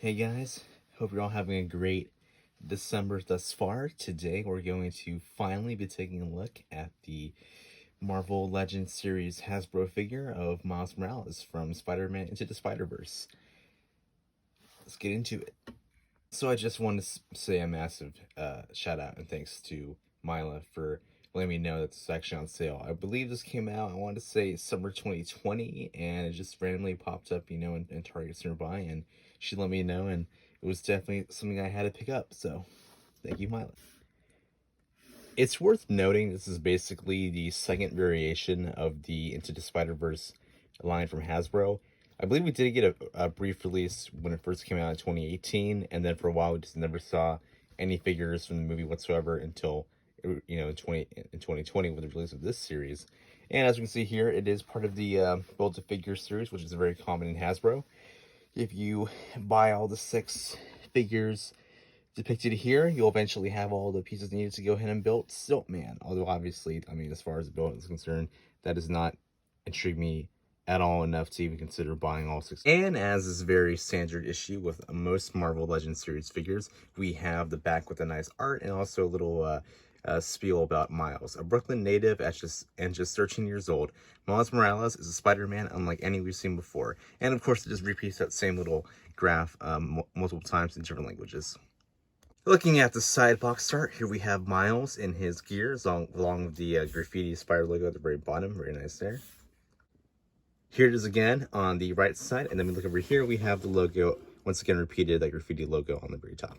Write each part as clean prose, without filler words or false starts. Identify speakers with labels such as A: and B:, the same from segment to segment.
A: Hey guys, hope you're all having a great December thus far. Today we're going to finally be taking a look at the Marvel Legends series Hasbro figure of Miles Morales from Spider-Man Into the Spider-Verse. Let's get into it. So I just want to say a massive shout out and thanks to Mila for letting me know that this is actually on sale. I believe this came out, I want to say summer 2020, and it just randomly popped up, in Targets nearby, and she let me know, and it was definitely something I had to pick up, so thank you, Mila. It's worth noting this is basically the second variation of the Into the Spider-Verse line from Hasbro. I believe we did get a brief release when it first came out in 2018, and then for a while we just never saw any figures from the movie whatsoever until in 2020 with the release of this series. And as we can see here, it is part of the Build-to-Figure series, which is very common in Hasbro. If you buy all the 6 figures depicted here, you'll eventually have all the pieces needed to go ahead and build Stiltman. Although obviously, I mean, as far as the build is concerned, that does not intrigue me at all enough to even consider buying all 6. And as is very standard issue with most Marvel Legends series figures, we have the back with a nice art and also a little spiel about Miles. A Brooklyn native at just 13 years old, Miles Morales is a Spider-Man unlike any we've seen before. And of course, it just repeats that same little graph multiple times in different languages. Looking at the side box art, here we have Miles in his gears along with the graffiti spider logo at the very bottom. Very nice there. Here it is again on the right side, and then we look over here, we have the logo, once again repeated, that graffiti logo on the very top.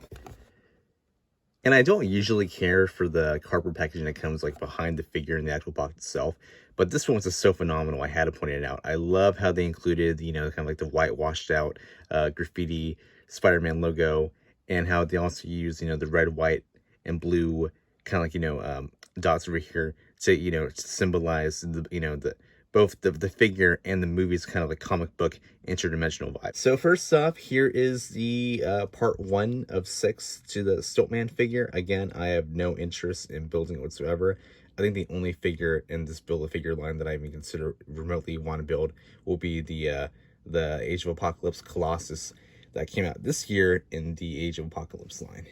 A: And I don't usually care for the cardboard packaging that comes like behind the figure in the actual box itself, but this one was just so phenomenal, I had to point it out. I love how they included, kind of like the whitewashed out graffiti Spider-Man logo, and how they also use, the red, white, and blue kind of like, dots over here to, to symbolize the both the figure and the movie's kind of like comic book interdimensional vibe. So first off, here is the part 1 of 6 to the Stiltman figure. Again, I have no interest in building it whatsoever. I think the only figure in this Build-A-Figure line that I even consider remotely want to build will be the Age of Apocalypse Colossus that came out this year in the Age of Apocalypse line.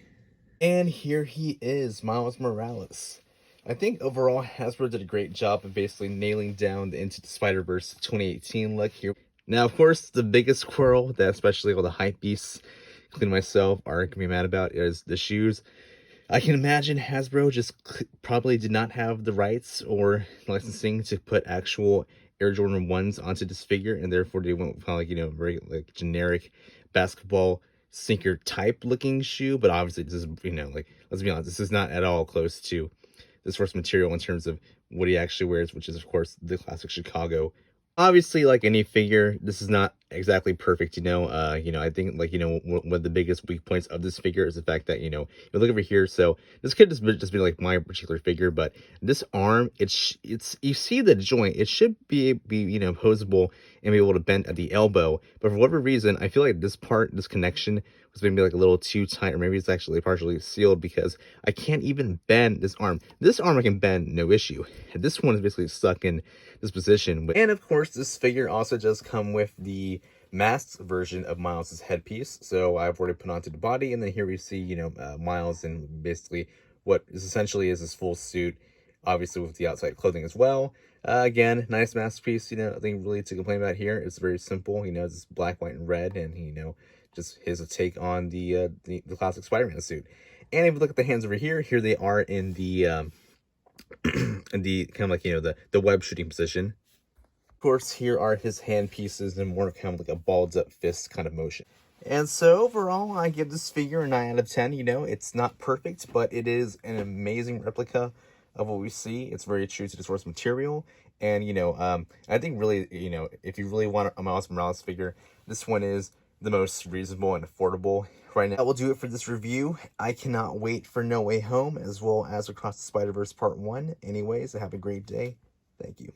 A: And here he is, Miles Morales. I think overall Hasbro did a great job of basically nailing down the Into the Spider-Verse 2018 look here. Now, of course, the biggest squirrel that especially all the hype beasts, including myself, are gonna be mad about is the shoes. I can imagine Hasbro just probably did not have the rights or licensing to put actual Air Jordan 1s onto this figure, and therefore they went with kind of like, very like generic basketball sneaker type looking shoe. But obviously this is, like, let's be honest, this is not at all close to the source material in terms of what he actually wears, which is of course the classic Chicago. Obviously, like any figure, this is not exactly perfect, I think, like, one of the biggest weak points of this figure is the fact that, you look over here, so this could just be like my particular figure, but this arm, it's you see the joint, it should be posable and be able to bend at the elbow, but for whatever reason, I feel like this connection was maybe like a little too tight, or maybe it's actually partially sealed, because I can't even bend this arm. This arm I can bend, no issue. This one is basically stuck in this position. And of course, this figure also does come with the masked version of Miles's headpiece. So I've already put onto the body, and then here we see, Miles in basically what is essentially is his full suit, obviously with the outside clothing as well. Again, nice masterpiece, nothing really to complain about here. It's very simple, it's black, white, and red, and, just his take on the classic Spider-Man suit. And if you look at the hands over here, here they are in the in the kind of like, the web shooting position. Of course, here are his hand pieces and more kind of like a balled up fist kind of motion. And so overall, I give this figure a 9 out of 10. It's not perfect, but it is an amazing replica of what we see. It's very true to the source material. And, I think really, if you really want a Miles Morales figure, this one is the most reasonable and affordable right now. That will do it for this review. I cannot wait for No Way Home as well as Across the Spider-Verse Part 1. Anyways, have a great day. Thank you.